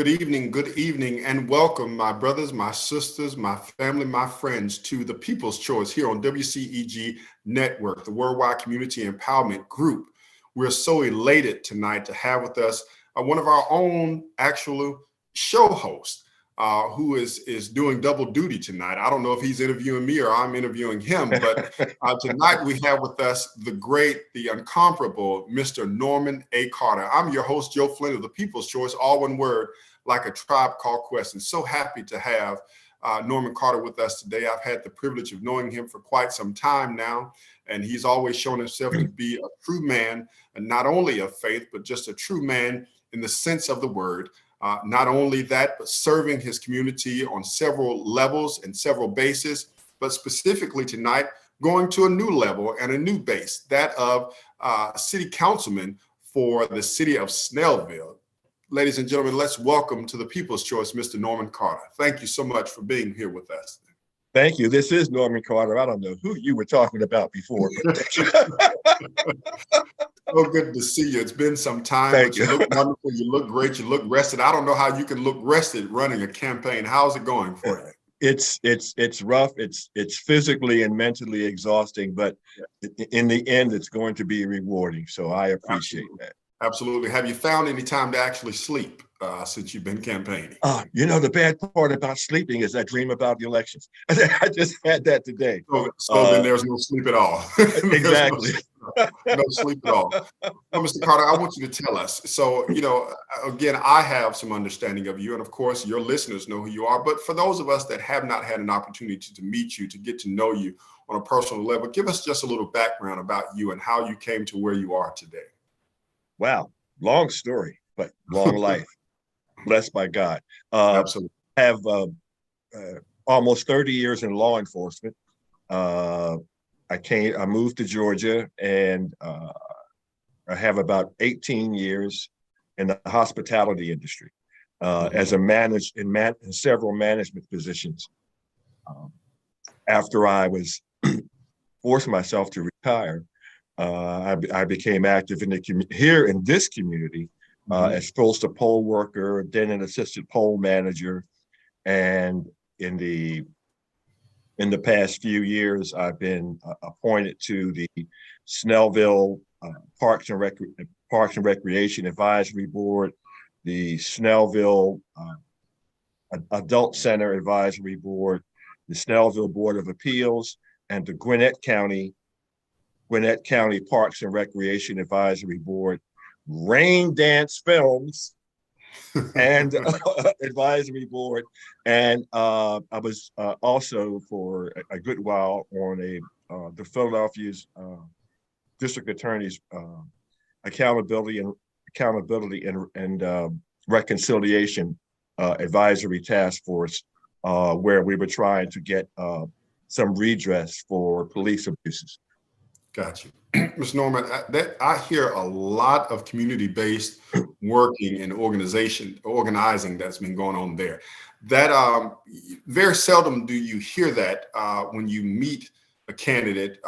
good evening, and welcome, my brothers, my sisters, my family, my friends, to the People's Choice here on WCEG Network, the Worldwide Community Empowerment Group. We're so elated tonight to have with us one of our own actual show hosts who is doing double duty tonight. I don't know if he's interviewing me or I'm interviewing him, but tonight we have with us the great, the incomparable Mr. Norman A. Carter. I'm your host, Joe Flint of the People's Choice, all one word, like a tribe called Quest. And so happy to have Norman Carter with us today. I've had the privilege of knowing him for quite some time now, and he's always shown himself to be a true man, and not only of faith, but just a true man in the sense of the word. Not only that, but serving his community on several levels and several bases, but specifically tonight, going to a new level and a new base, that of city councilman for the city of Snellville. Ladies and gentlemen, let's welcome to the People's Choice, Mr. Norman Carter. Thank you so much for being here with us. Thank you. This is Norman Carter. I don't know who you were talking about before. So good to see you. It's been some time, Thank but you look wonderful. You look great. You look rested. I don't know how you can look rested running a campaign. How's it going for you? It's rough. It's physically and mentally exhausting, but in the end, it's going to be rewarding. So I appreciate that. Absolutely. Have you found any time to actually sleep since you've been campaigning? The bad part about sleeping is I dream about the elections. I just had that today. So then there's no sleep at all. Exactly. No sleep at all. Well, Mr. Carter, I want you to tell us. So, again, I have some understanding of you, and of course, your listeners know who you are. But for those of us that have not had an opportunity to meet you, to get to know you on a personal level, give us just a little background about you and how you came to where you are today. Wow, long story, but long life. Blessed by God. Absolutely. Have almost 30 years in law enforcement. I moved to Georgia, and I have about 18 years in the hospitality industry as in several management positions. After I was forced myself to retire, I became active here in this community as first a poll worker, then an assistant poll manager, and in the past few years, I've been appointed to the Snellville Parks and Recreation Advisory Board, the Snellville Adult Center Advisory Board, the Snellville Board of Appeals, and the Gwinnett County Parks and Recreation Advisory Board, Rain Dance Films and Advisory Board. And I was also for a good while on the Philadelphia's District Attorney's Accountability and Reconciliation Advisory Task Force, where we were trying to get some redress for police abuses. Got you. Ms. Norman, I hear a lot of community-based working and organizing that's been going on there. That very seldom do you hear that when you meet a candidate,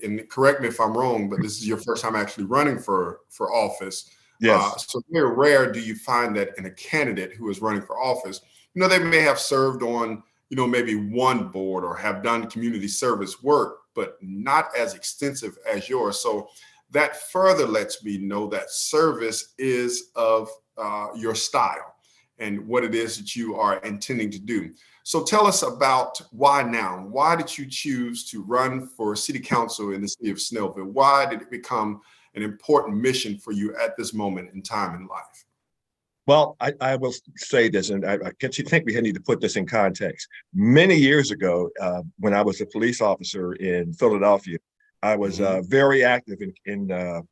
and correct me if I'm wrong, but this is your first time actually running for office. Yes. So very rare do you find that in a candidate who is running for office, they may have served on, maybe one board or have done community service work, but not as extensive as yours. So that further lets me know that service is of your style and what it is that you are intending to do. So tell us about why now? Why did you choose to run for city council in the city of Snellville? Why did it become an important mission for you at this moment in time in life? Well, I will say this, and I think we need to put this in context. Many years ago, when I was a police officer in Philadelphia, I was very active in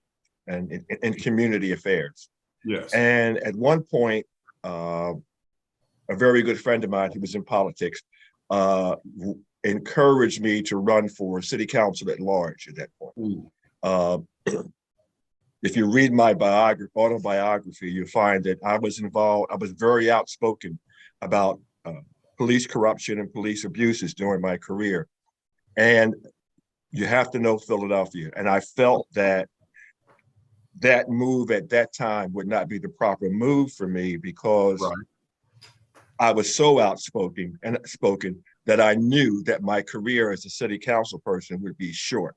community affairs. Yes. And at one point, a very good friend of mine who was in politics encouraged me to run for city council at large at that point. If you read my autobiography, you find that I was very outspoken about police corruption and police abuses during my career. And you have to know Philadelphia. And I felt that move at that time would not be the proper move for me because I was so outspoken and spoken that I knew that my career as a city council person would be short.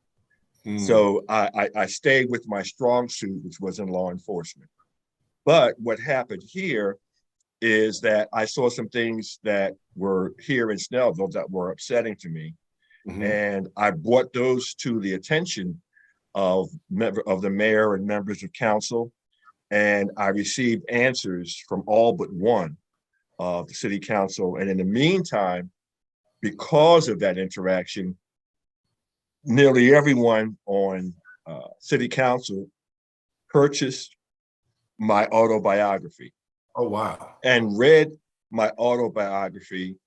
So I stayed with my strong suit, which was in law enforcement. But what happened here is that I saw some things that were here in Snellville that were upsetting to me. And I brought those to the attention of the mayor and members of council. And I received answers from all but one of the city council. And in the meantime, because of that interaction, nearly everyone on city council purchased my autobiography. Oh, wow. And read my autobiography,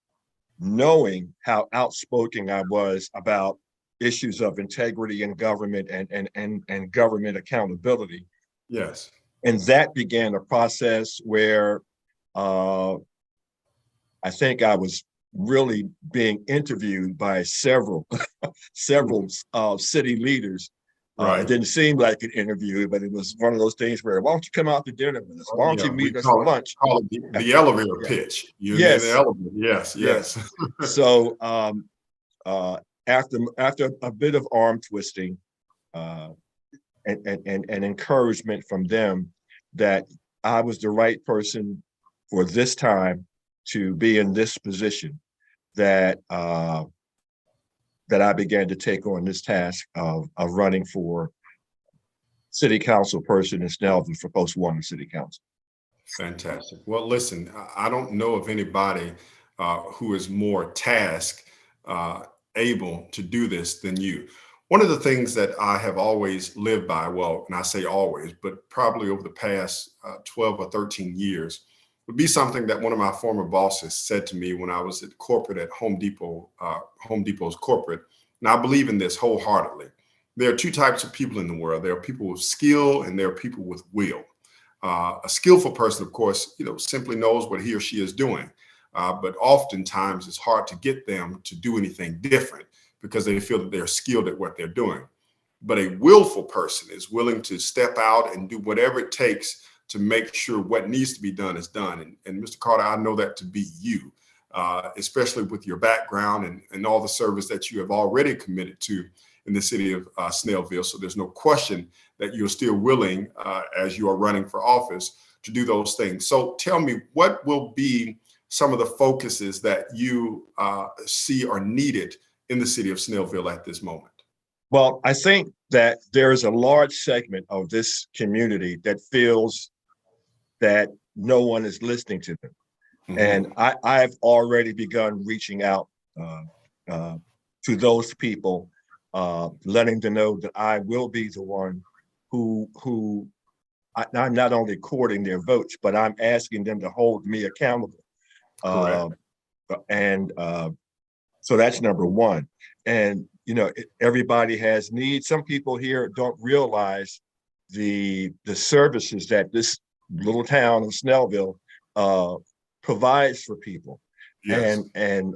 knowing how outspoken I was about issues of integrity in government and government accountability. Yes. And that began a process where I think I was really being interviewed by several city leaders. Right. It didn't seem like an interview, but it was one of those things where, why don't you come out to dinner with us? Why don't you meet us for lunch? Call it the elevator pitch. You're in the elevator. Yes, yes. So after a bit of arm twisting and encouragement from them that I was the right person for this time to be in this position, that I began to take on this task of running for city council person in Snellville for post one city council. Fantastic. Well, listen, I don't know of anybody who is more able to do this than you. One of the things that I have always lived by, well, and I say always, but probably over the past 12 or 13 years, would be something that one of my former bosses said to me when I was at corporate at Home Depot, Home Depot's corporate. And I believe in this wholeheartedly. There are two types of people in the world. There are people with skill and there are people with will. A skillful person, of course, simply knows what he or she is doing. But oftentimes it's hard to get them to do anything different because they feel that they're skilled at what they're doing. But a willful person is willing to step out and do whatever it takes to make sure what needs to be done is done. And Mr. Carter, I know that to be you, especially with your background and all the service that you have already committed to in the city of Snellville. So there's no question that you're still willing, as you are running for office, to do those things. So tell me, what will be some of the focuses that you see are needed in the city of Snellville at this moment? Well, I think that there is a large segment of this community that feels that no one is listening to them. And I've already begun reaching out to those people, letting them know that I will be the one who I'm not only courting their votes, but I'm asking them to hold me accountable. So that's number one. And, everybody has needs. Some people here don't realize the services that this little town of Snellville provides for people. Yes. And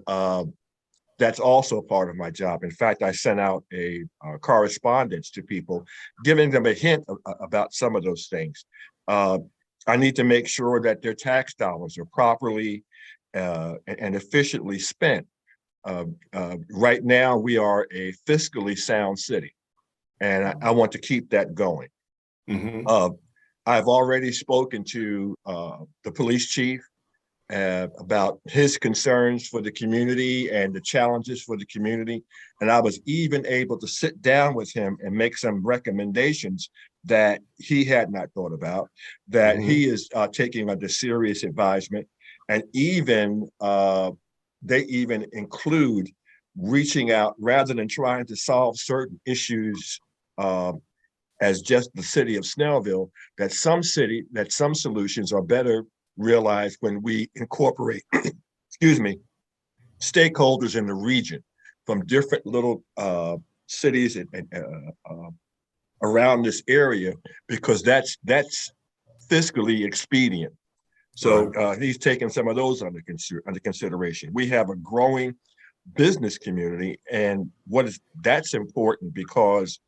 that's also part of my job. In fact, I sent out a correspondence to people, giving them a hint about some of those things. I need to make sure that their tax dollars are properly and efficiently spent. Right now, we are a fiscally sound city, and I want to keep that going. I've already spoken to the police chief about his concerns for the community and the challenges for the community. And I was even able to sit down with him and make some recommendations that he had not thought about, that he is taking under serious advisement. And even they even include reaching out rather than trying to solve certain issues as just the city of Snellville, that some solutions are better realized when we incorporate, stakeholders in the region from different little cities and around this area, because that's fiscally expedient. So he's taken some of those under consideration. We have a growing business community, and that's important because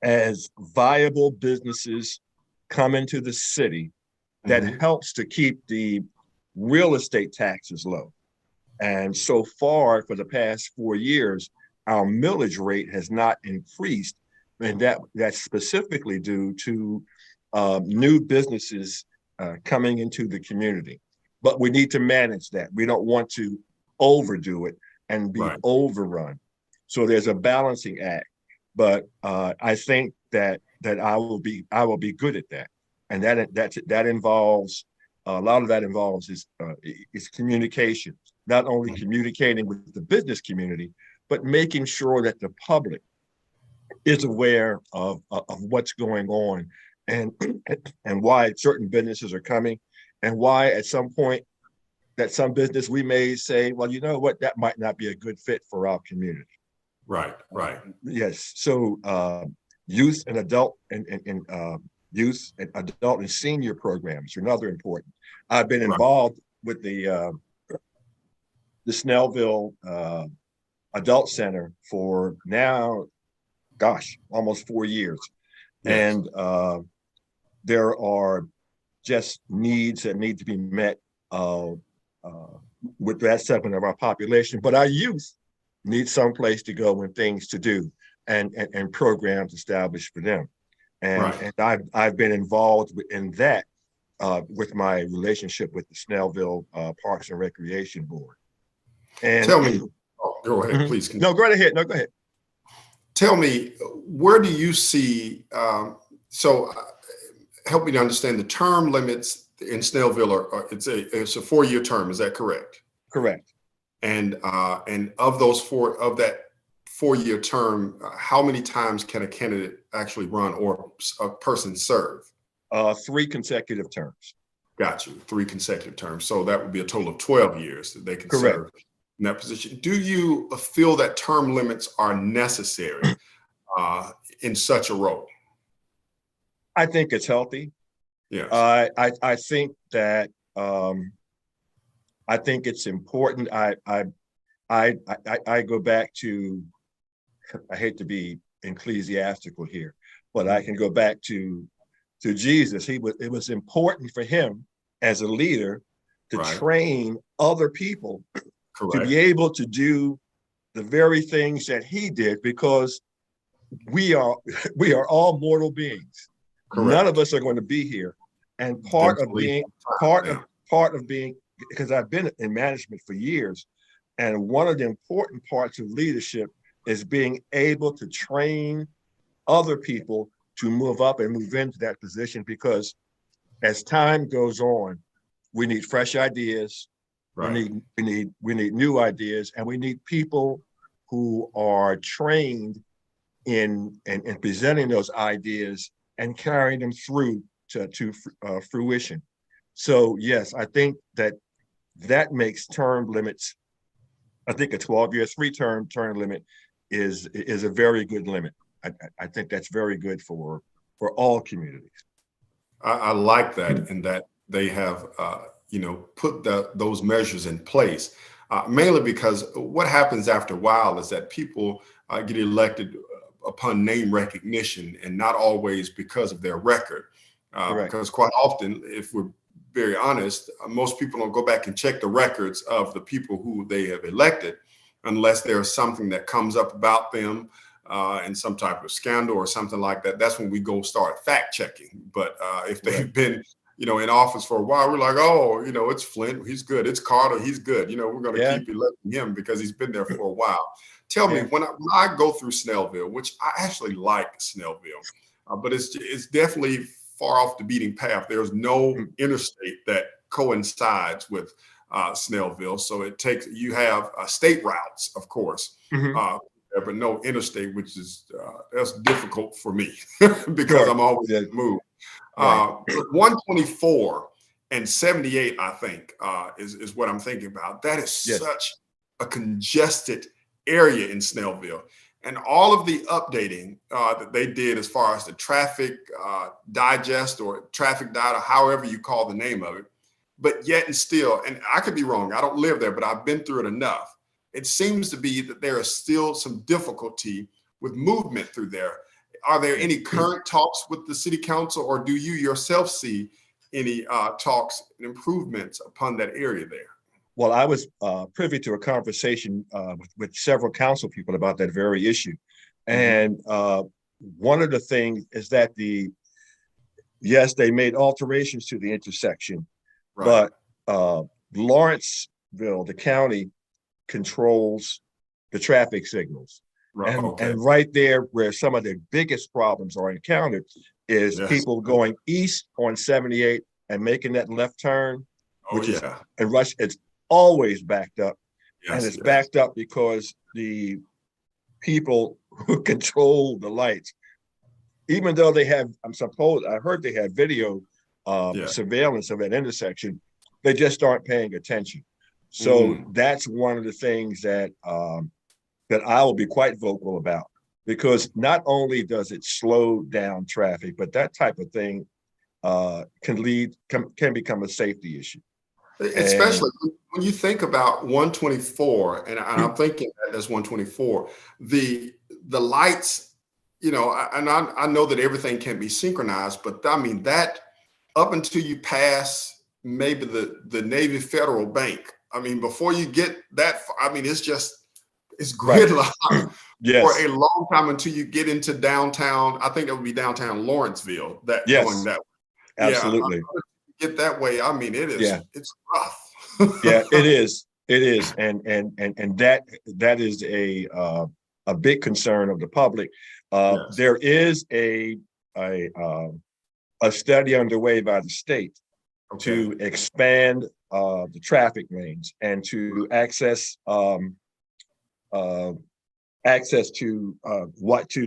as viable businesses come into the city, that helps to keep the real estate taxes low. And so far, for the past 4 years, our millage rate has not increased. And that's specifically due to new businesses coming into the community. But we need to manage that. We don't want to overdo it and be overrun. So there's a balancing act. But I think that I will be good at that. And that involves a lot of that involves is communication. Not only communicating with the business community, but making sure that the public is aware of what's going on and why certain businesses are coming, and why at some point that some business we may say, well, you know what, that might not be a good fit for our community. Right. Yes. So youth and adult and youth and adult and senior programs are another important. I've been involved with the Snellville Adult Center for now, almost 4 years. Yes. And there are just needs that need to be met with that segment of our population. But our youth need some place to go and things to do and programs established for them. And I've been involved in that with my relationship with the Snellville Parks and Recreation Board. And tell me, go ahead, please. No, go ahead. No, go ahead. Tell me, where do you see, help me to understand the term limits in Snellville it's a 4-year term, is that correct? Correct. And of that 4-year term, how many times can a candidate actually run or a person serve? 3 consecutive terms. Got you, 3 consecutive terms. So that would be a total of 12 years that they can serve in that position. Do you feel that term limits are necessary in such a role? I think it's healthy. Yes. I think that I think it's important. I go back to, I hate to be ecclesiastical here, but I can go back to Jesus. It was important for him as a leader to train other people to be able to do the very things that he did, because we are all mortal beings. Correct. None of us are going to be here. And part of being, because I've been in management for years, and one of the important parts of leadership is being able to train other people to move up and move into that position, because as time goes on, we need fresh ideas. We need new ideas, and we need people who are trained in presenting those ideas and carrying them through to fruition. So yes, I think that makes term limits. I think a 12-year, 3-term limit is a very good limit. I think that's very good for all communities. I like that, in that they have put those measures in place, mainly because what happens after a while is that people get elected upon name recognition and not always because of their record. Because quite often, if we're very honest, most people don't go back and check the records of the people who they have elected unless there's something that comes up about them and some type of scandal or something like that. That's when we go start fact checking. But if they've been in office for a while, we're like, oh, it's Flint, he's good. It's Carter, he's good. We're going to keep electing him because he's been there for a while. Tell me, when I go through Snellville, which I actually like Snellville, but it's definitely far off the beaten path. There's no interstate that coincides with Snellville. So you have state routes, of course, but no interstate, which is that's difficult for me because I'm always moved. 124 and 78, I think, is what I'm thinking about. That is such a congested area in Snellville. And all of the updating that they did as far as the traffic digest or traffic data, however you call the name of it, but yet and still, and I could be wrong, I don't live there, but I've been through it enough. It seems to be that there is still some difficulty with movement through there. Are there any current talks with the city council, or do you yourself see any talks and improvements upon that area there? Well, I was privy to a conversation with several council people about that very issue. And one of the things is that yes, they made alterations to the intersection, but Lawrenceville, the county, controls the traffic signals. And right there where some of the biggest problems are encountered is people going east on 78 and making that left turn, which is and rush. It's always backed up, and it's backed up because the people who control the lights, even though they have, I heard they had video surveillance of that intersection, they just aren't paying attention. So that's one of the things that that I will be quite vocal about, because not only does it slow down traffic, but that type of thing can become a safety issue. Especially when you think about 124, and I'm thinking that as 124, the lights, you know, and I know that everything can be synchronized, but I mean that up until you pass maybe the Navy Federal Bank, I mean, before you get that far, I mean, it's gridlock for a long time until you get into downtown. I think it would be downtown Lawrenceville going that way. Absolutely. Get that way. I mean, it is. It's rough. It is. And that is a big concern of the public. There is a study underway by the state to expand the traffic lanes and to access to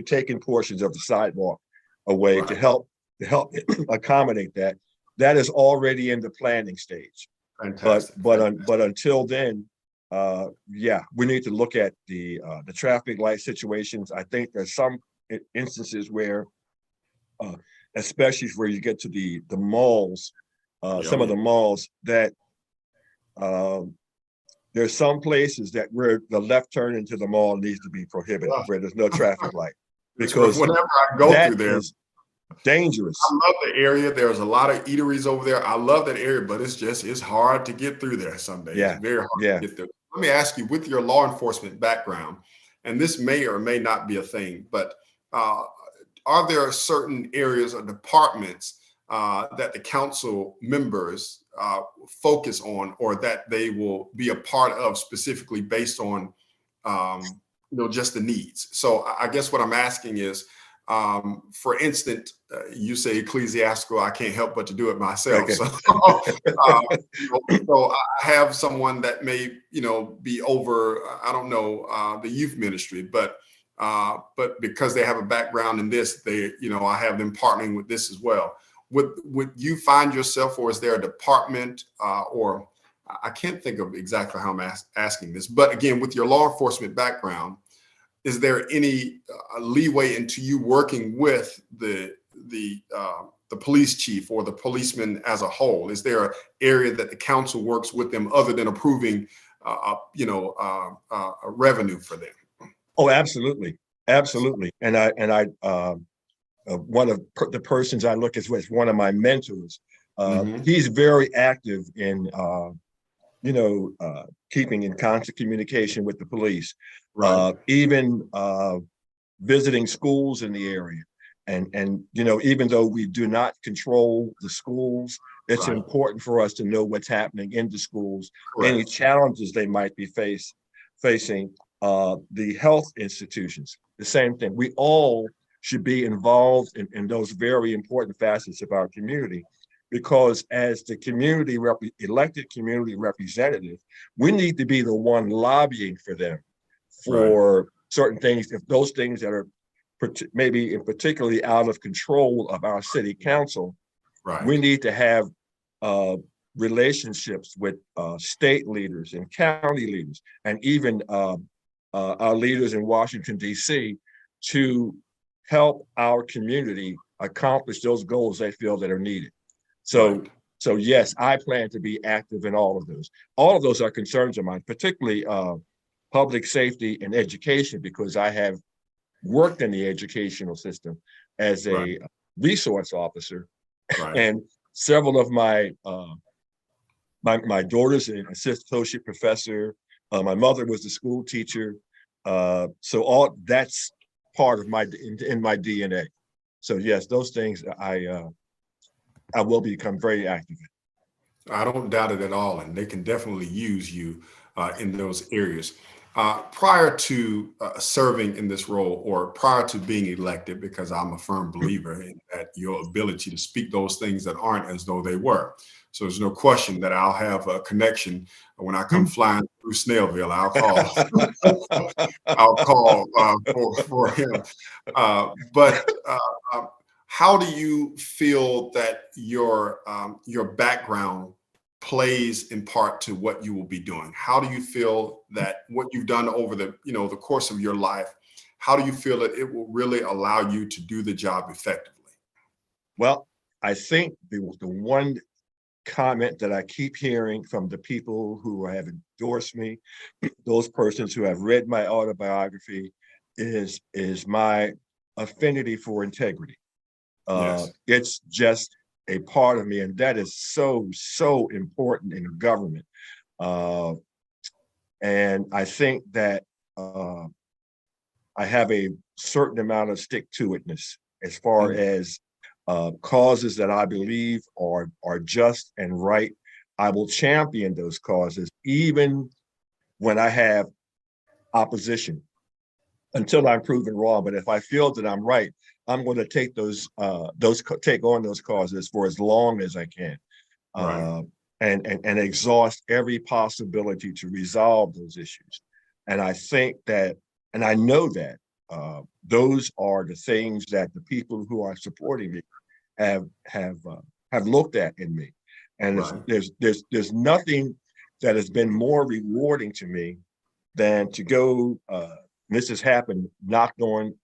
taking portions of the sidewalk away to help accommodate that. That is already in the planning stage. Fantastic. But until then, we need to look at the traffic light situations. I think there's some instances where, especially where you get to the malls, some of the malls, that there's some places that where the left turn into the mall needs to be prohibited, where there's no traffic light, because whenever I go through there, dangerous. I love the area. There's a lot of eateries over there. I love that area, but it's hard to get through there some days. It's very hard to get through. Let me ask you, with your law enforcement background, and this may or may not be a thing, but are there certain areas or departments that the council members focus on, or that they will be a part of specifically based on just the needs? So I guess what I'm asking is, for instance, you say ecclesiastical, I can't help but to do it myself. So, so I have someone that may, be over, I don't know, the youth ministry, but because they have a background in this, I have them partnering with this as well. Would you find yourself, or is there a department, or I can't think of exactly how I'm asking this, but again, with your law enforcement background, is there any leeway into you working with the police chief or the policeman as a whole? Is there an area that the council works with them other than approving, a revenue for them? Oh, absolutely, absolutely. And I one of the persons I look at as one of my mentors. He's very active in keeping in constant communication with the police, even visiting schools in the area. And even though we do not control the schools, it's important for us to know what's happening in the schools, any challenges they might be facing. The health institutions, the same thing. We all should be involved in those very important facets of our community, because as the elected community representative, we need to be the one lobbying for them for certain things. If those things that are maybe particularly out of control of our city council, we need to have relationships with state leaders and county leaders, and even our leaders in Washington, D.C., to help our community accomplish those goals they feel that are needed. So yes, I plan to be active in all of those. All of those are concerns of mine, particularly public safety and education, because I have worked in the educational system as a resource officer. And several of my daughter's an associate professor. My mother was a school teacher. So all that's part of in my DNA. So yes, those things I will become very active in. I don't doubt it at all, and they can definitely use you in those areas. Prior to serving in this role, or prior to being elected, because I'm a firm believer in that your ability to speak those things that aren't as though they were. So there's no question that I'll have a connection when I come flying through Snellville. I'll call, I'll call for him. But how do you feel that your background plays in part to what you will be doing? How do you feel that what you've done over the course of your life, how do you feel that it will really allow you to do the job effectively? Well, I think the one comment that I keep hearing from the people who have endorsed me, those persons who have read my autobiography, is my affinity for integrity. Yes. It's just a part of me, and that is so important in government. And I think that I have a certain amount of stick-to-itness as far as causes that I believe are just and right. I will champion those causes even when I have opposition until I'm proven wrong. But if I feel that I'm right, I'm going to take take on those causes for as long as I can, Right. and exhaust every possibility to resolve those issues. And I think that, and I know that those are the things that the people who are supporting me have looked at in me. And Right. there's nothing that has been more rewarding to me than to go. This has happened, knocked on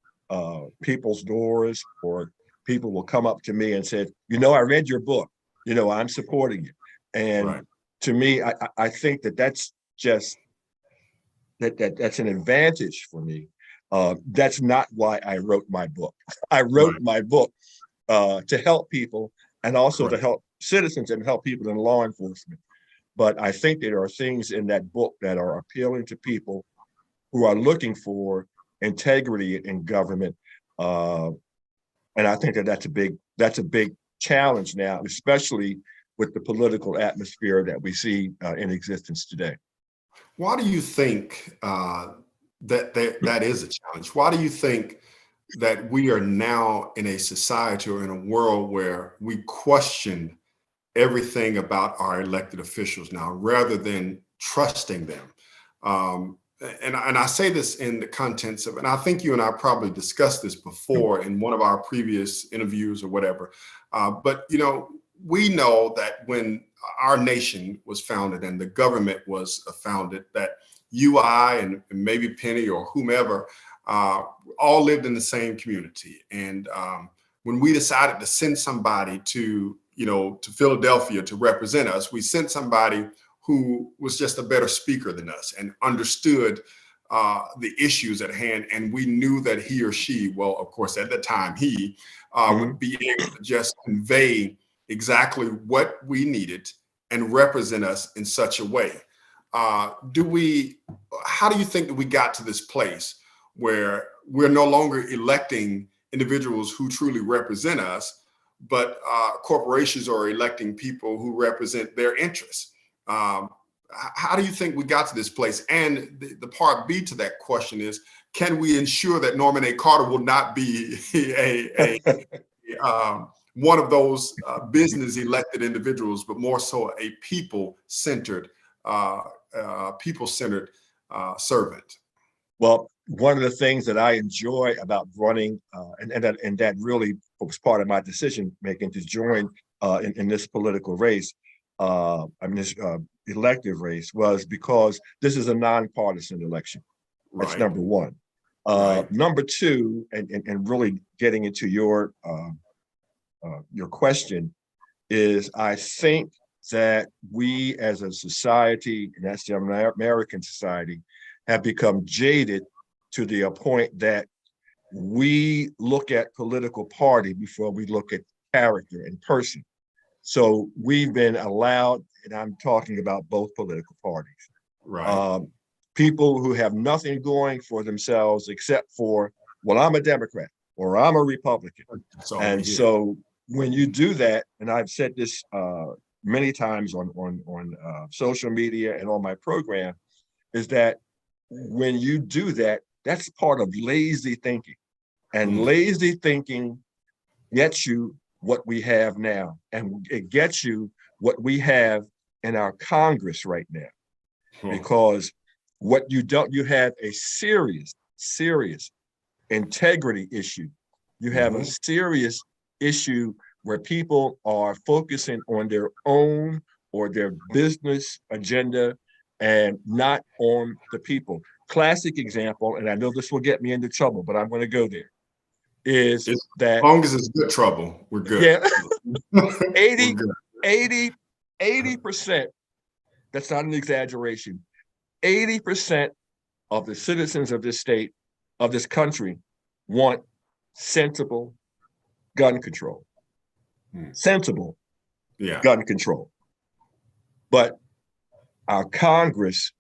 people's doors, or people will come up to me and say, I read your book, I'm supporting you. And Right. to me, I think that's just that's an advantage for me. That's not why I wrote my book. I wrote Right. my book to help people, and also to Correct. help citizens and help people in law enforcement. But I think there are things in that book that are appealing to people who are looking for integrity in government. And I think that's a big challenge now, especially with the political atmosphere that we see in existence today. Why do you think that is a challenge? Why do you think that we are now in a society or in a world where we question everything about our elected officials now rather than trusting them? And I say this in the contents of, and I think you and I probably discussed this before in one of our previous interviews or whatever. But we know that when our nation was founded and the government was founded, that you, I, and maybe Penny or whomever all lived in the same community. And when we decided to send somebody to Philadelphia to represent us, we sent somebody who was just a better speaker than us and understood the issues at hand. And we knew that he or she, well, of course, at the time, he would be able to just convey exactly what we needed and represent us in such a way. How do you think that we got to this place where we're no longer electing individuals who truly represent us, but corporations are electing people who represent their interests? How do you think we got to this place? And the part B to that question is, can we ensure that Norman A. Carter will not be one of those business elected individuals, but more so a people-centered servant? Well, one of the things that I enjoy about running, and that really was part of my decision making to join in this political race, this elective race, was because this is a nonpartisan election. That's Right. number one. Right. Number two, and really getting into your question, is I think that we as a society, and that's the American society, have become jaded to the point that we look at political party before we look at character and person. So we've been allowed, and I'm talking about both political parties, Right. people who have nothing going for themselves except for, well, I'm a Democrat or I'm a Republican. It's all we And hear. so when you do that, and I've said this many times on social media and on my program, is that when you do that, that's part of lazy thinking. And lazy thinking gets you what we have now. And it gets you what we have in our Congress right now. Because what you don't, you have a serious integrity issue. You have a serious issue where people are focusing on their own or their business agenda and not on the people. Classic example, and I know this will get me into trouble, but I'm going to go there, is that as long as it's good trouble, we're good. Yeah, We're good. 80%, that's not an exaggeration, 80% of the citizens of this state, of this country, want sensible gun control. Sensible gun control. But our Congress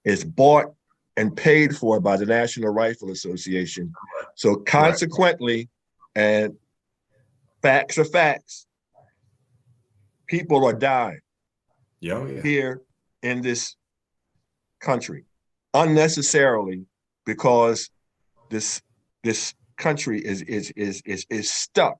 is bought and paid for by the National Rifle Association. So consequently, and facts are facts, people are dying here in this country unnecessarily because this country is stuck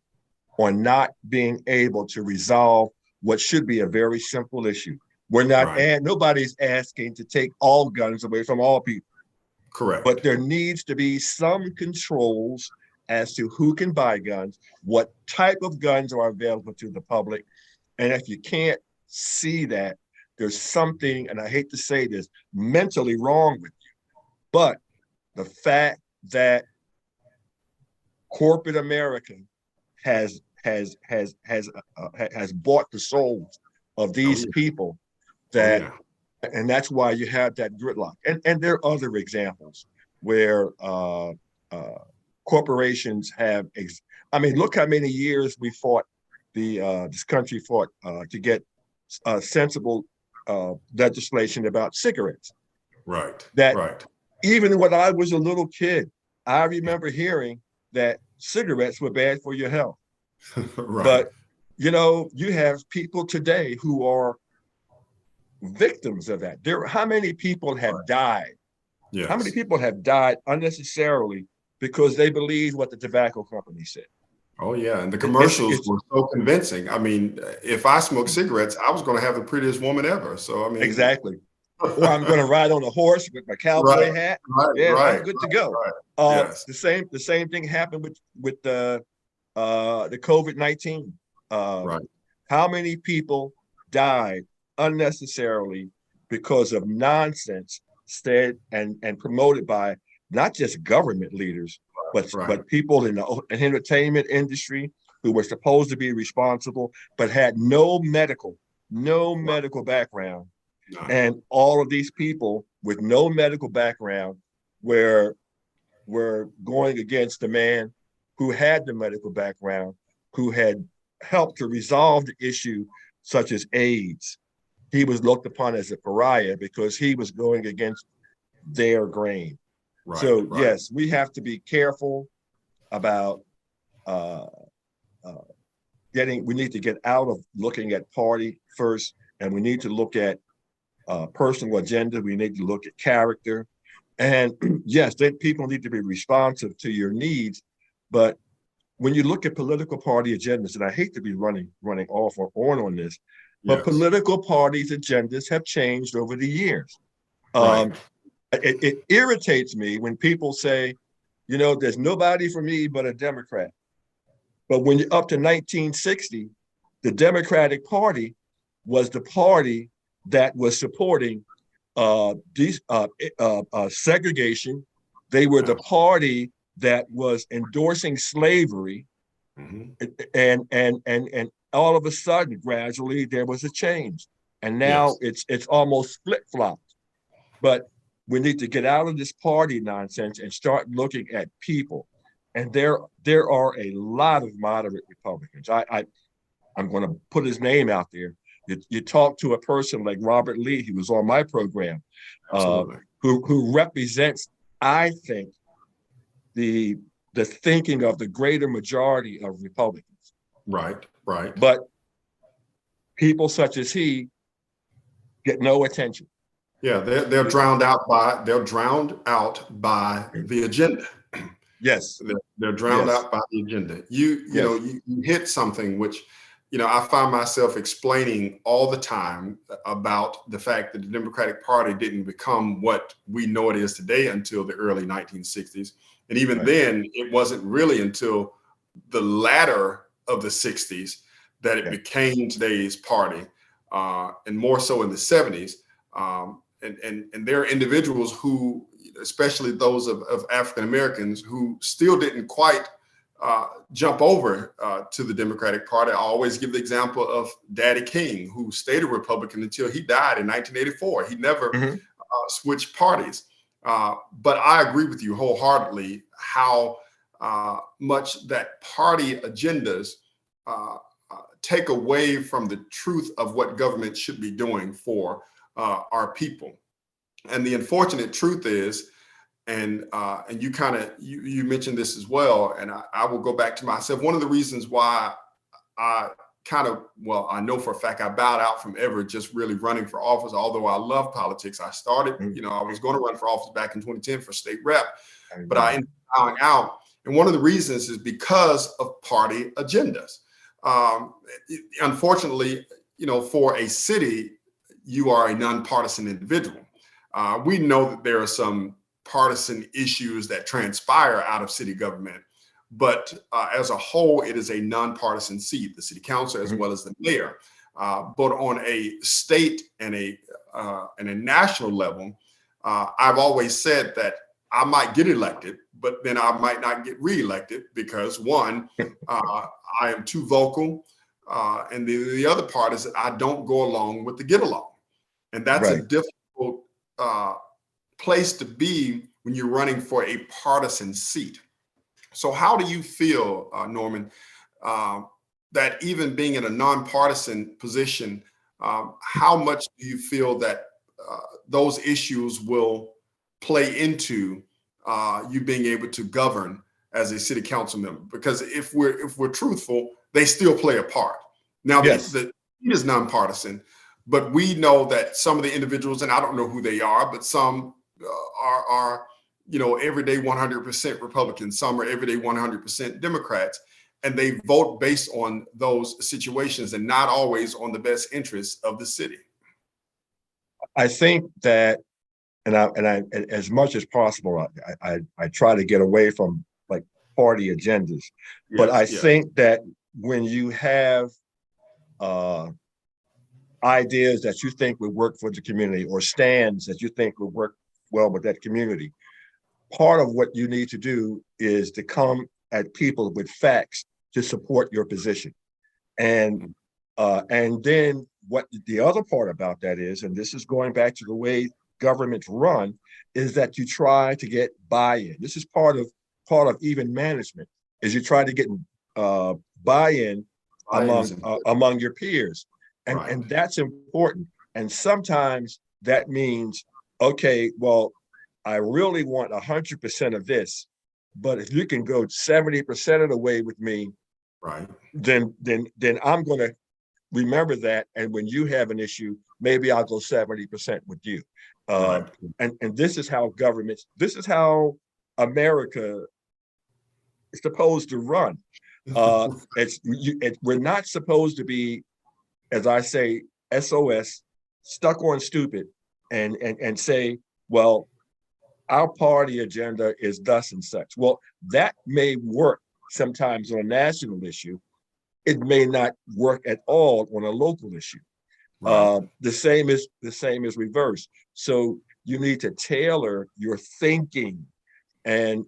on not being able to resolve what should be a very simple issue. We're not, and nobody's asking to take all guns away from all people. Correct. But there needs to be some controls as to who can buy guns, what type of guns are available to the public. And if you can't see that, there's something, and I hate to say this, mentally wrong with you. But the fact that corporate America has bought the souls of these people, that and that's why you have that gridlock. And there are other examples where corporations have, I mean, look how many years we fought, this country fought to get sensible legislation about cigarettes. That even when I was a little kid, I remember hearing that cigarettes were bad for your health. But, you know, you have people today who are victims of that. How many people have died? How many people have died unnecessarily because they believed what the tobacco company said? Oh yeah, and the commercials were so convincing. I mean, if I smoked cigarettes, I was going to have the prettiest woman ever. So I mean, exactly. Or I'm going to ride on a horse with my cowboy hat. I'm good to go. The same thing happened with the COVID-19. How many people died unnecessarily because of nonsense said and promoted by not just government leaders, but people in the entertainment industry who were supposed to be responsible, but had no medical background. And all of these people with no medical background were going against the man who had the medical background, who had helped to resolve the issue such as AIDS. He was looked upon as a pariah because he was going against their grain. Yes, we have to be careful about we need to get out of looking at party first, and we need to look at personal agenda. We need to look at character. And yes, people need to be responsive to your needs. But when you look at political party agendas, and I hate to be running off or on this, but political parties' agendas have changed over the years. It irritates me when people say, you know, there's nobody for me but a Democrat. But when you're up to 1960, the Democratic Party was the party that was supporting segregation. They were the party that was endorsing slavery, and all of a sudden, gradually, there was a change, and now it's almost flip-flopped. But we need to get out of this party nonsense and start looking at people. And there are a lot of moderate Republicans. I'm going to put his name out there. You talk to a person like Robert Lee, who was on my program, who represents, I think, the thinking of the greater majority of Republicans. Right, right. But people such as he get no attention. Yeah, they're drowned out by the agenda. Yes. They're drowned out by the agenda. You know, you hit something which, you know, I find myself explaining all the time about the fact that the Democratic Party didn't become what we know it is today until the early 1960s. And even then, it wasn't really until the latter of the 60s that it became today's party, and more so in the 70s. And there are individuals who, especially those of African Americans, who still didn't quite jump over to the Democratic Party. I always give the example of Daddy King, who stayed a Republican until he died in 1984. He never switched parties. But I agree with you wholeheartedly how much that party agendas take away from the truth of what government should be doing for our people. And the unfortunate truth is, and you mentioned this as well, and I will go back to myself. One of the reasons why I know for a fact I bowed out from ever just really running for office, although I love politics. I started, I was going to run for office back in 2010 for state rep, but I ended up bowing out. And one of the reasons is because of party agendas. Unfortunately, for a city, you are a nonpartisan individual. We know that there are some partisan issues that transpire out of city government, but as a whole, it is a nonpartisan seat, the city council as well as the mayor. But on a state and a national level, I've always said that I might get elected, but then I might not get reelected because one, I am too vocal, and the other part is that I don't go along with the get along. And that's a difficult place to be when you're running for a partisan seat. So how do you feel, Norman, that even being in a nonpartisan position, how much do you feel that those issues will play into you being able to govern as a city council member? Because if we're truthful, they still play a part. Now, the seat is nonpartisan, but we know that some of the individuals, and I don't know who they are, but some are everyday 100% Republicans. Some are everyday 100% Democrats, and they vote based on those situations and not always on the best interests of the city. I think that, and I as much as possible, I try to get away from like party agendas, but I think that when you have ideas that you think would work for the community or stands that you think would work well with that community, part of what you need to do is to come at people with facts to support your position. And then what the other part about that is, and this is going back to the way governments run, is that you try to get buy-in. This is part of even management, is you try to get buy-in among your peers. And that's important. And sometimes that means, okay, well, I really want 100% of this, but if you can go 70% of the way with me, then I'm going to remember that. And when you have an issue, maybe I'll go 70% with you. And this is how this is how America is supposed to run. We're not supposed to be, as I say, SOS, stuck on stupid, and say, well, our party agenda is thus and such. Well, that may work sometimes on a national issue. It may not work at all on a local issue. The same is reversed. So you need to tailor your thinking and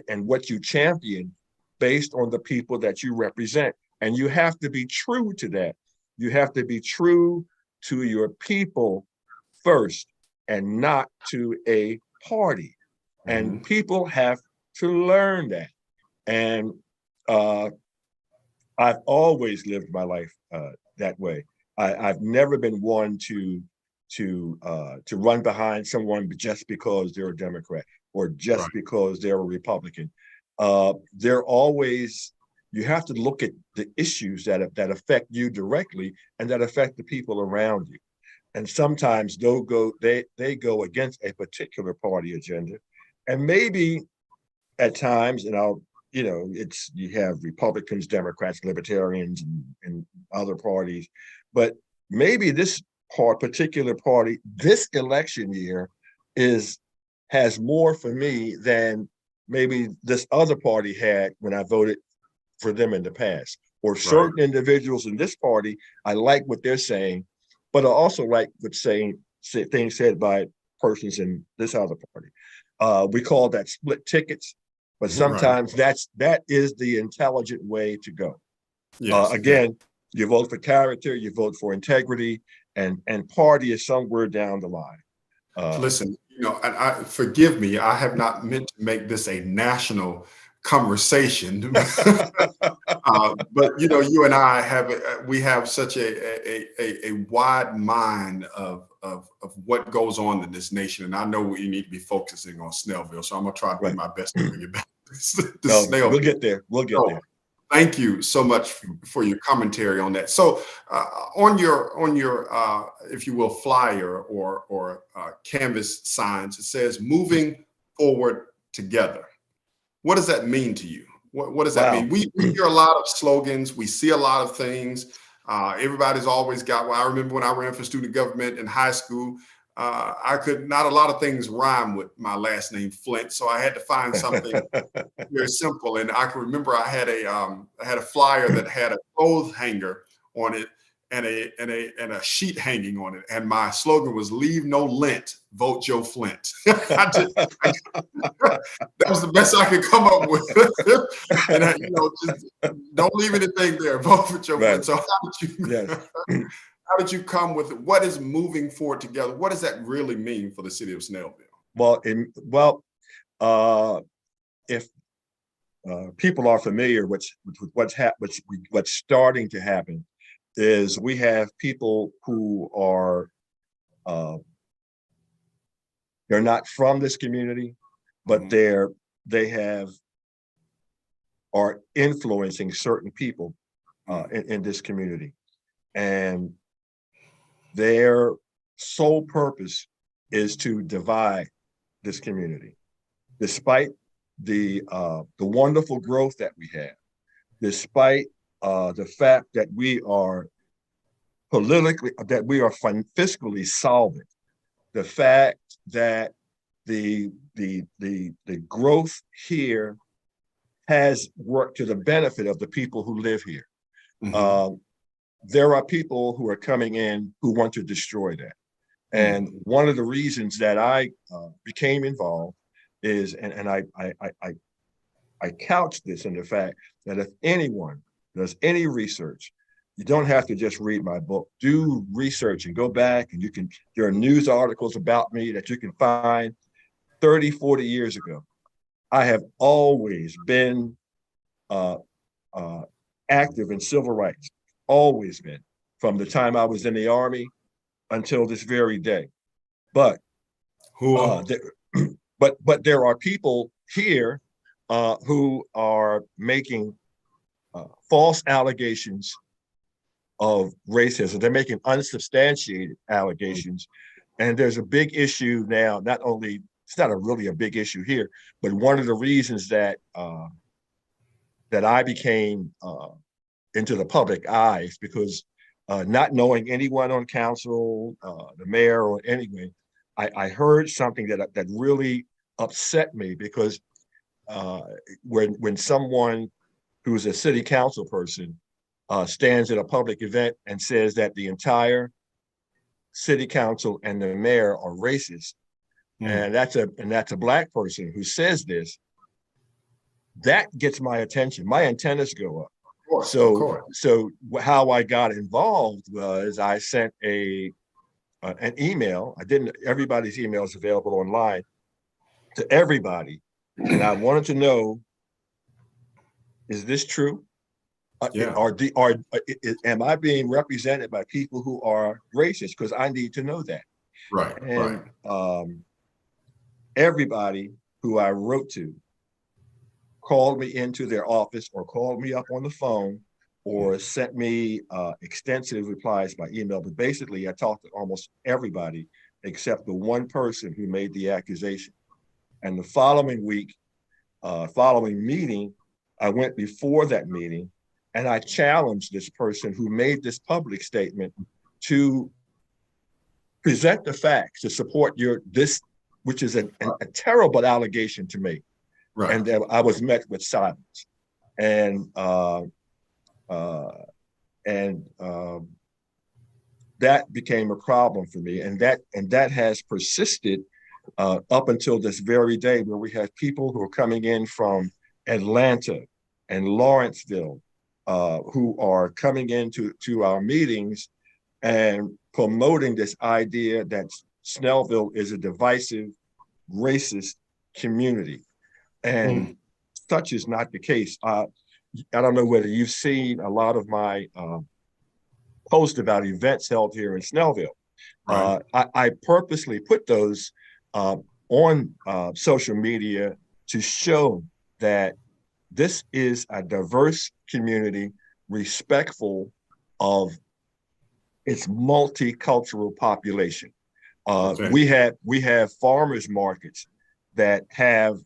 what you champion based on the people that you represent. And you have to be true to that. You have to be true to your people first and not to a party. And people have to learn that. And I've always lived my life that way. I've never been one to run behind someone just because they're a Democrat or just Right. because they're a Republican. They're always, you have to look at the issues that affect you directly and that affect the people around you. And sometimes they go against a particular party agenda, and maybe at times, and you have Republicans, Democrats, Libertarians, and other parties, but maybe this particular party this election year has more for me than maybe this other party had when I voted for them in the past. Or Right. certain individuals in this party, I like what they're saying, but I also like what things said by persons in this other party. We call that split tickets, but Right. sometimes that is the intelligent way to go. Yes. Yes. Again, you vote for character, you vote for integrity, and party is somewhere down the line. Listen, and forgive me, I have not meant to make this a national conversation. But you and I we have such a wide mind of what goes on in this nation, and I know we need to be focusing on Snellville. So I'm gonna try to do Right. my best to bring it back to No, Snellville. we'll get there. We'll get there. Thank you so much for your commentary on that. So, on your if you will, flyer or canvas signs, it says "Moving Forward Together." What does that mean to you? What does that Wow. mean? We hear a lot of slogans. We see a lot of things. Everybody's always got. Well, I remember when I ran for student government in high school. Not a lot of things rhyme with my last name Flint, so I had to find something very simple. And I can remember I had a flyer that had a clothes hanger on it and a sheet hanging on it. And my slogan was "Leave no lint, vote Joe Flint." That was the best I could come up with. And just don't leave anything there. Vote for Joe Right. Flint. So how did you come with it? What is moving forward together? What does that really mean for the city of Snellville? If people are familiar with what's starting to happen is we have people who are they're not from this community, but they are influencing certain people in this community, and their sole purpose is to divide this community, despite the wonderful growth that we have, despite the fact that we are fiscally solvent, the fact that the growth here has worked to the benefit of the people who live here. There are people who are coming in who want to destroy that. And one of the reasons that I became involved is, and I couch this in the fact that if anyone does any research, you don't have to just read my book. Do research and go back, and there are news articles about me that you can find 30, 40 years ago. I have always been active in civil rights, always been, from the time I was in the Army until this very day. But there are people here who are making false allegations of racism. They're making unsubstantiated allegations. And there's a big issue now, it's not really a big issue here, but one of the reasons that I became into the public eye is because not knowing anyone on council, the mayor or anyone, I heard something that really upset me, because when someone who's a city council person stands at a public event and says that the entire city council and the mayor are racist, and that's a Black person who says this, that gets my attention. My antennas go up. So how I got involved was I sent an email. Everybody's email is available online to everybody, and I wanted to know, is this true? Yeah. Am I being represented by people who are racist? Because I need to know that. Right. Right. And everybody who I wrote to called me into their office or called me up on the phone or sent me extensive replies by email. But basically, I talked to almost everybody except the one person who made the accusation. And the following week, following meeting, I went before that meeting and I challenged this person who made this public statement to present the facts to support this, which is a terrible allegation to make. Right. And I was met with silence. And that became a problem for me. And that has persisted up until this very day, where we have people who are coming in from Atlanta and Lawrenceville who are coming into our meetings and promoting this idea that Snellville is a divisive, racist community. And such is not the case. I don't know whether you've seen a lot of my posts about events held here in Snellville. Right. I purposely put those on social media to show that this is a diverse community, respectful of its multicultural population. Okay. We have farmers markets that have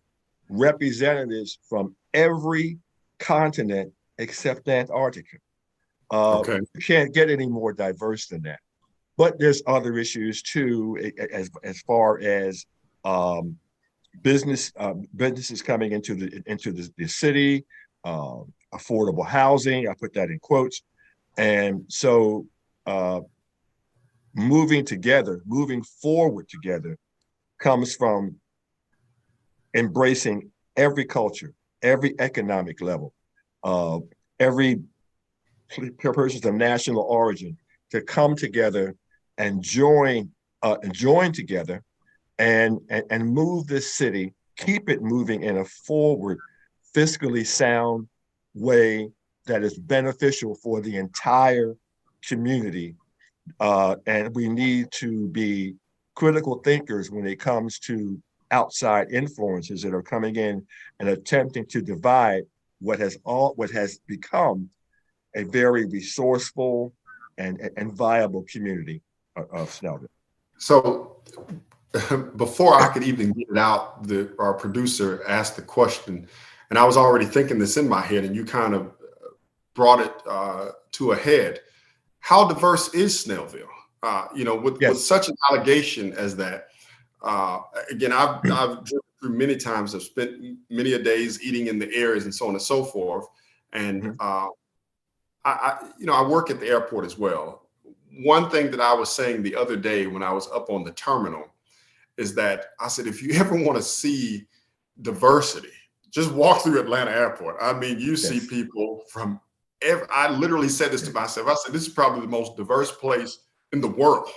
representatives from every continent except Antarctica. Okay. You can't get any more diverse than that. But there's other issues too, as far as businesses coming into the city, affordable housing. I put that in quotes, and so moving forward together, comes from embracing every culture, every economic level, every persons of national origin to come together and join together and move this city, keep it moving in a forward, fiscally sound way that is beneficial for the entire community. And we need to be critical thinkers when it comes to outside influences that are coming in and attempting to divide what has become a very resourceful and viable community of Snellville. So before I could even get it out, our producer asked the question, and I was already thinking this in my head, and you kind of brought it to a head. How diverse is Snellville? With such an allegation as that. Again, I've driven through many times. I've spent many a days eating in the areas and so on and so forth. And I work at the airport as well. One thing that I was saying the other day when I was up on the terminal is that I said, if you ever want to see diversity, just walk through Atlanta Airport. I mean, you see people from I literally said this to myself. I said, this is probably the most diverse place in the world.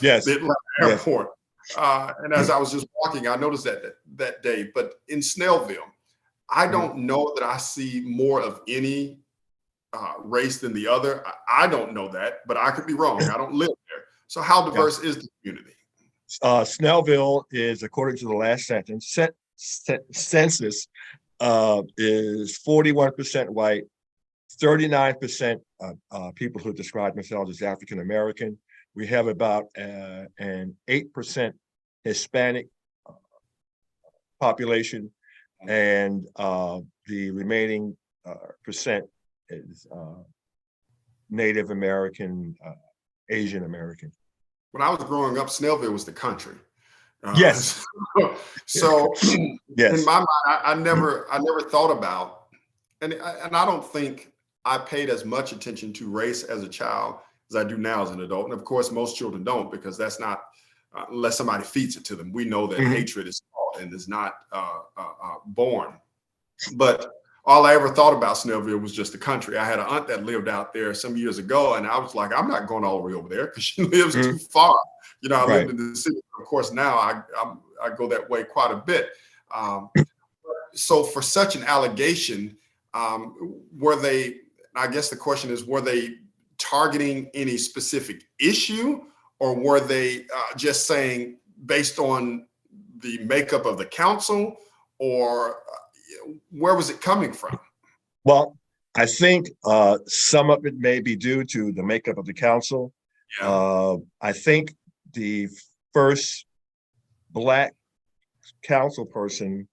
Yes. The Atlanta Airport. And as I was just walking, I noticed that day. But in Snellville, I don't know that I see more of any race than the other. I don't know that, but I could be wrong. I don't live there. So how diverse is the community? Snellville is, according to the last census, is 41% white, 39% people who describe themselves as African American. We have about an 8% Hispanic population, and the remaining percent is Native American, Asian American. When I was growing up, Snellville was the country. Yes. So yes. In my mind, I never thought about, and I don't think I paid as much attention to race as a child as I do now as an adult. And of course, most children don't, because that's not, unless somebody feeds it to them. We know that hatred is taught and is not born. But all I ever thought about Snellville was just the country. I had an aunt that lived out there some years ago, and I was like, I'm not going all the way over there because she lives too far. I lived in the city. Of course, now I go that way quite a bit. So for such an allegation, were they, I guess the question is, were they targeting any specific issue, or were they just saying based on the makeup of the council, or where was it coming from? Well, I think some of it may be due to the makeup of the council. Yeah. I think the first Black council person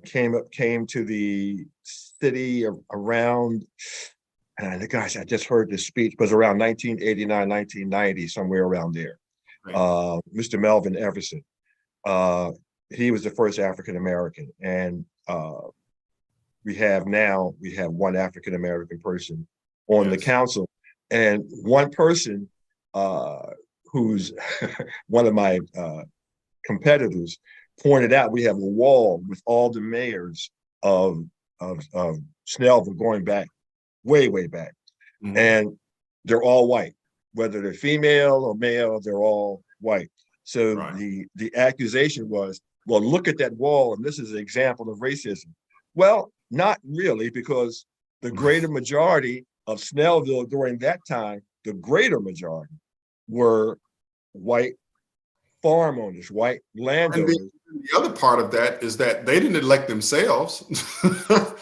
came to the city around, and gosh, I just heard this speech, was around 1989, 1990, somewhere around there. Right. Mr. Melvin Everson. He was the first African American, and we have one African American person on the council, and one person who's one of my competitors pointed out we have a wall with all the mayors of Snellville going back way back, Mm-hmm. and they're all white, whether they're female or male, they're all white. So Right. the accusation was, well, look at that wall, and this is an example of racism. Well, not really, because the greater majority of Snellville during that time, the greater majority were white farm owners, white landowners. And the other part of that is that they didn't elect themselves.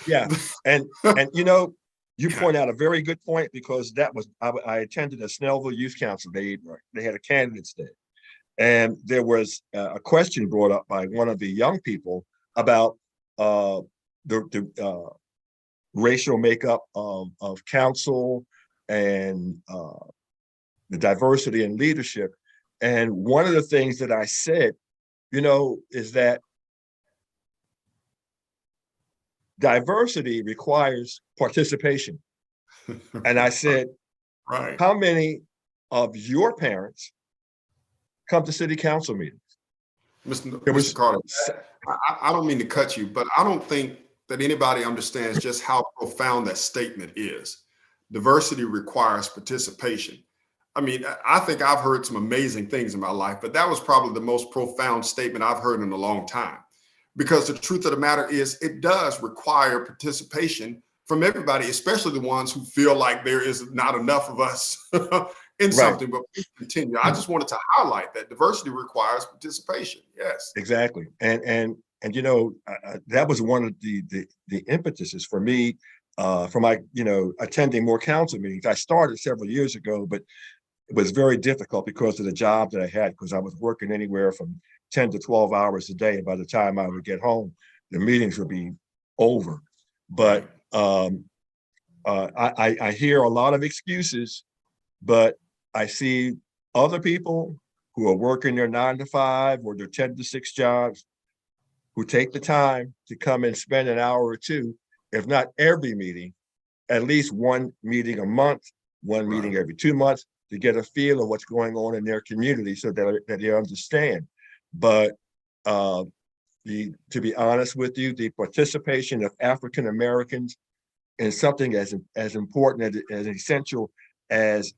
Yeah, and you point out a very good point, because that was I attended a Snellville Youth Council. They had a candidates day, and there was a question brought up by one of the young people about the racial makeup of council and the diversity in leadership. And one of the things that I said, is that diversity requires participation. And I said, right. How many of your parents come to city council meetings? Mr. Carter, I don't mean to cut you, but I don't think that anybody understands just how profound that statement is. Diversity requires participation. I mean, I think I've heard some amazing things in my life, but that was probably the most profound statement I've heard in a long time. Because the truth of the matter is, it does require participation from everybody, especially the ones who feel like there is not enough of us in something. But please continue. I just wanted to highlight that diversity requires participation. Yes, exactly. And that was one of the impetuses for me, for my attending more council meetings. I started several years ago, but it was very difficult because of the job that I had, because I was working anywhere from 10 to 12 hours a day. And by the time I would get home, the meetings would be over. But I hear a lot of excuses, but I see other people who are working their 9 to 5 or their 10 to 6 jobs, who take the time to come and spend an hour or two, if not every meeting, at least one meeting a month, one meeting every 2 months, to get a feel of what's going on in their community, so that they understand. But to be honest with you, the participation of African Americans in something as important, as essential as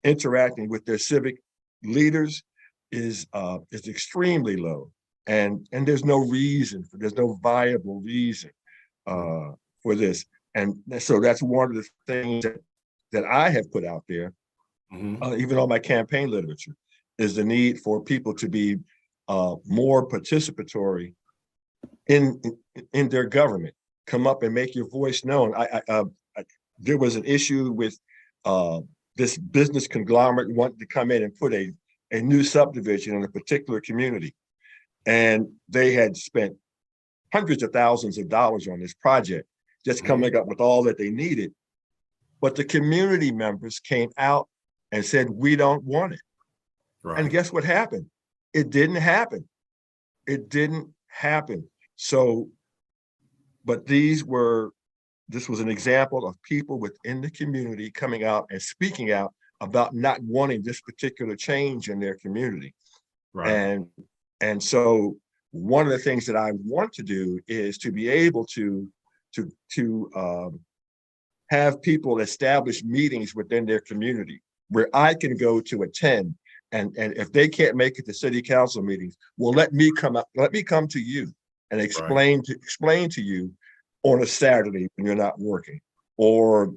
interacting with their civic leaders is extremely low, and there's no viable reason for this. And so that's one of the things that I have put out there, even on my campaign literature, is the need for people to be more participatory in their government. Come up and make your voice known. There was an issue with this business conglomerate wanted to come in and put a new subdivision in a particular community, and they had spent hundreds of thousands of dollars on this project, just coming up with all that they needed. But the community members came out and said, we don't want it. Right. And guess what happened? It didn't happen. It didn't happen. So, but this was an example of people within the community coming out and speaking out about not wanting this particular change in their community. Right. And so one of the things that I want to do is to be able to have people establish meetings within their community where I can go to attend. And if they can't make it to city council meetings, well, let me come to you and explain to you on a Saturday when you're not working, or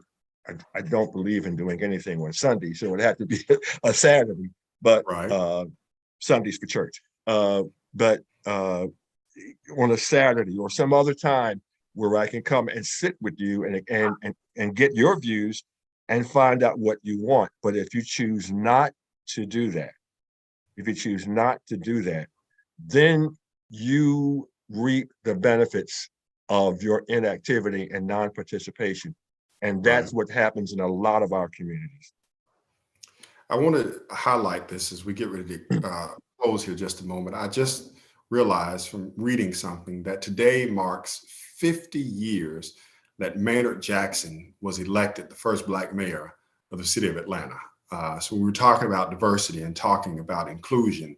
I don't believe in doing anything on Sunday, so it had to be a Saturday, but Right. Sundays for church. But on a Saturday or some other time where I can come and sit with you and get your views and find out what you want. But if you choose not to do that, then you reap the benefits of your inactivity and non-participation. And Right. that's what happens in a lot of our communities. I want to highlight this as we get ready to close here just a moment. I just realized from reading something that today marks 50 years that Maynard Jackson was elected the first Black mayor of the city of Atlanta. So we were talking about diversity and talking about inclusion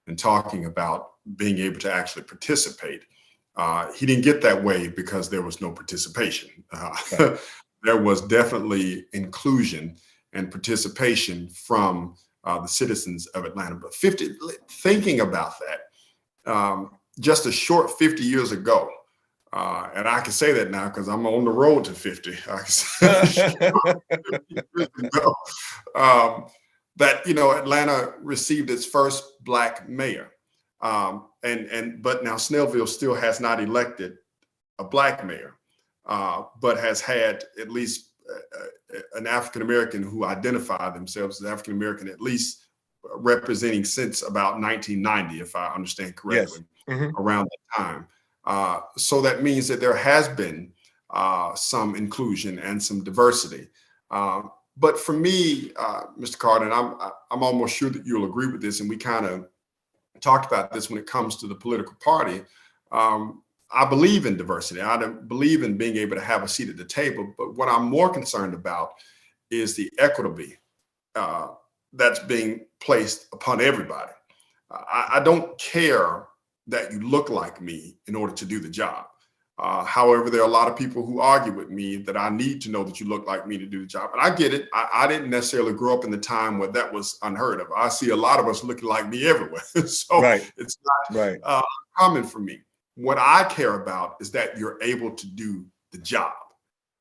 and talking about being able to actually participate. He didn't get that way because there was no participation. Right. There was definitely inclusion and participation from the citizens of Atlanta. But thinking about that, just a short 50 years ago, and I can say that now because I'm on the road to 50. I can say 50 years ago, that Atlanta received its first Black mayor, but now Snellville still has not elected a Black mayor, but has had at least an African American who identify themselves as African American, at least representing since about 1990, if I understand correctly, Yes. Mm-hmm. around that time. So that means that there has been some inclusion and some diversity. But for me, Mr. Carter, and I'm almost sure that you'll agree with this, and we kind of talked about this when it comes to the political party. I believe in diversity. I don't believe in being able to have a seat at the table. But what I'm more concerned about is the equity that's being placed upon everybody. I don't care that you look like me in order to do the job. However, there are a lot of people who argue with me that I need to know that you look like me to do the job. And I get it. I didn't necessarily grow up in the time where that was unheard of. I see a lot of us looking like me everywhere. So Right. it's not common for me. What I care about is that you're able to do the job.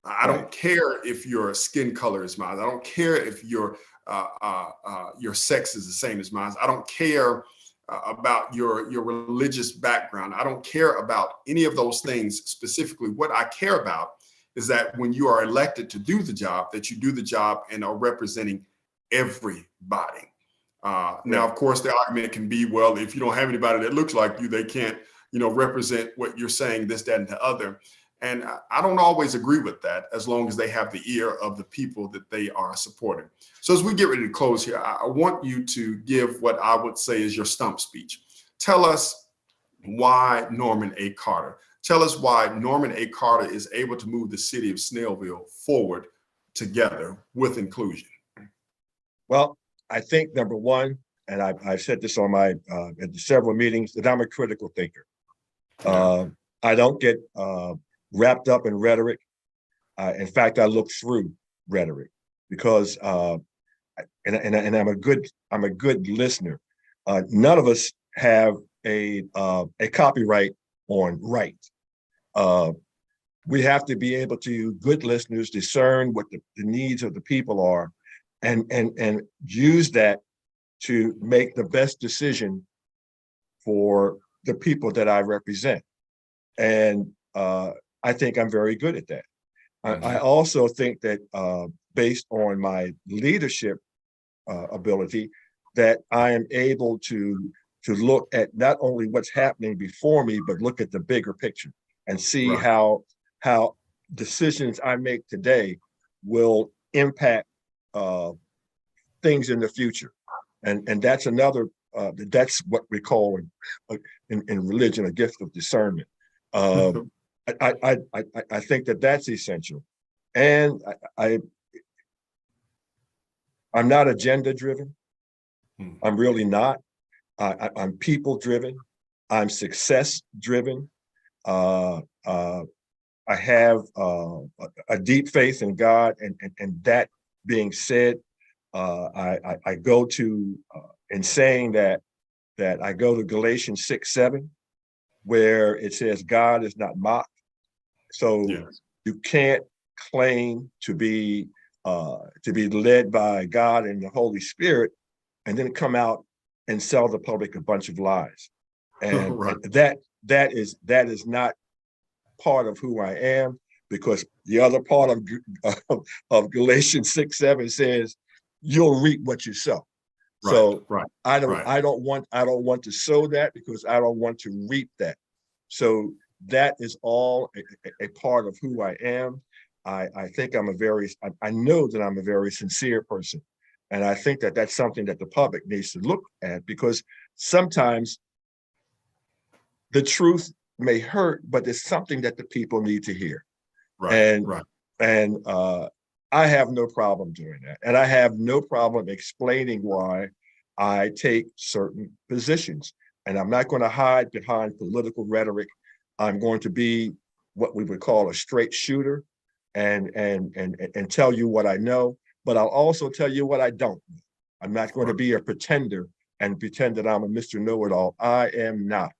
I don't care if your skin color is mine. I don't care if your sex is the same as mine. I don't care about your religious background. I don't care about any of those things specifically. What I care about is that when you are elected to do the job, that you do the job and are representing everybody. Now, of course, the argument can be, well, if you don't have anybody that looks like you, they can't, represent what you're saying, this, that, and the other. And I don't always agree with that, as long as they have the ear of the people that they are supporting. So as we get ready to close here, I want you to give what I would say is your stump speech. Tell us why Norman A. Carter. Tell us why Norman A. Carter is able to move the city of Snellville forward together with inclusion. Well, I think number one, and I've said this on my at several meetings, that I'm a critical thinker. I don't get wrapped up in rhetoric. In fact, I look through rhetoric because, and I'm a good listener. None of us have a copyright on right. We have to be able to, good listeners, discern what the needs of the people are, and use that to make the best decision for the people that I represent. And I think I'm very good at that. I also think that based on my leadership ability, that I am able to look at not only what's happening before me, but look at the bigger picture and see how decisions I make today will impact things in the future. And that's another, that's what we call in religion a gift of discernment. I think that that's essential. And I'm not agenda driven. I'm really not. I'm people driven. I'm success driven. I have a deep faith in God, and that being said, I go to in saying that I go to Galatians 6:7, where it says God is not mocked. So you can't claim to be to be led by God and the Holy Spirit, and then come out and sell the public a bunch of lies. And, Right. and that is not part of who I am, because the other part of Galatians 6:7 says, "You'll reap what you sow." Right. So Right. I don't want to sow that, because I don't want to reap that. So that is all a part of who I am. I think I know that I'm a very sincere person. And I think that that's something that the public needs to look at, because sometimes the truth may hurt, but it's something that the people need to hear. Right. And Right. and I have no problem doing that. And I have no problem explaining why I take certain positions. And I'm not going to hide behind political rhetoric. I'm going to be what we would call a straight shooter, and tell you what I know, but I'll also tell you what I don't know. I'm not going to be a pretender and pretend that I'm a Mr. Know-it-all. I am not.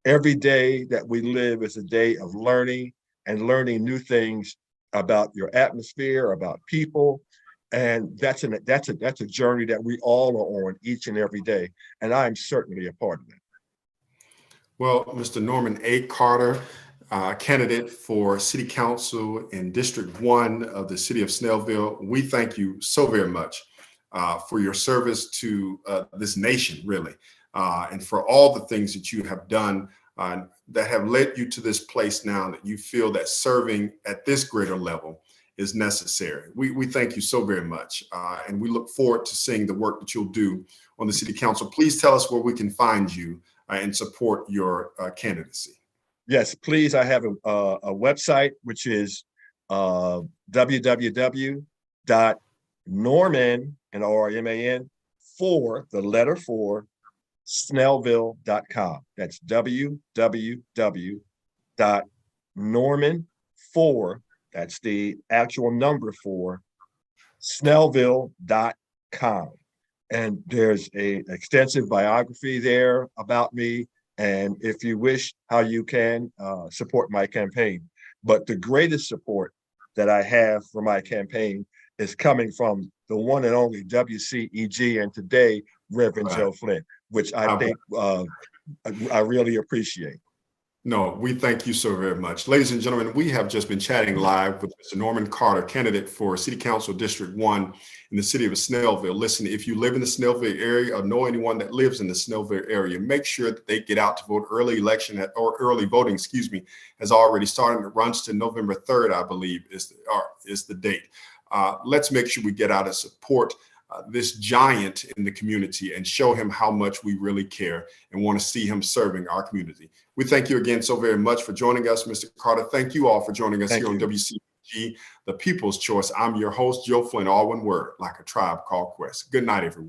Every day that we live is a day of learning, and learning new things about your atmosphere, about people. And that's a journey that we all are on each and every day. And I'm certainly a part of that. Well, Mr. Norman A. Carter, candidate for City Council in District 1 of the City of Snellville, we thank you so very much for your service to this nation, really, and for all the things that you have done that have led you to this place now, that you feel that serving at this greater level is necessary. We thank you so very much, and we look forward to seeing the work that you'll do on the City Council. Please tell us where we can find you and support your candidacy. Yes, please. I have a website, which is www.norman, and Norman, for the letter 4, Snellville.com. That's www.norman4, that's the actual number 4, Snellville.com. And there's a extensive biography there about me. And if you wish, how you can support my campaign. But the greatest support that I have for my campaign is coming from the one and only WCEG, and today, Reverend Joe Flint, which I think I really appreciate. No, we thank you so very much. Ladies and gentlemen, we have just been chatting live with Mr. Norman Carter, candidate for City Council District 1 in the city of Snellville. Listen, if you live in the Snellville area or know anyone that lives in the Snellville area, make sure that they get out to vote. Early voting, has already started. It runs to November 3rd, I believe, is the date. Let's make sure we get out and support this giant in the community and show him how much we really care and want to see him serving our community. We thank you again so very much for joining us, Mr. Carter. Thank you all for joining us on WCEG, The People's Choice. I'm your host, Joe Flint, all one word, like a tribe called Quest. Good night, everyone.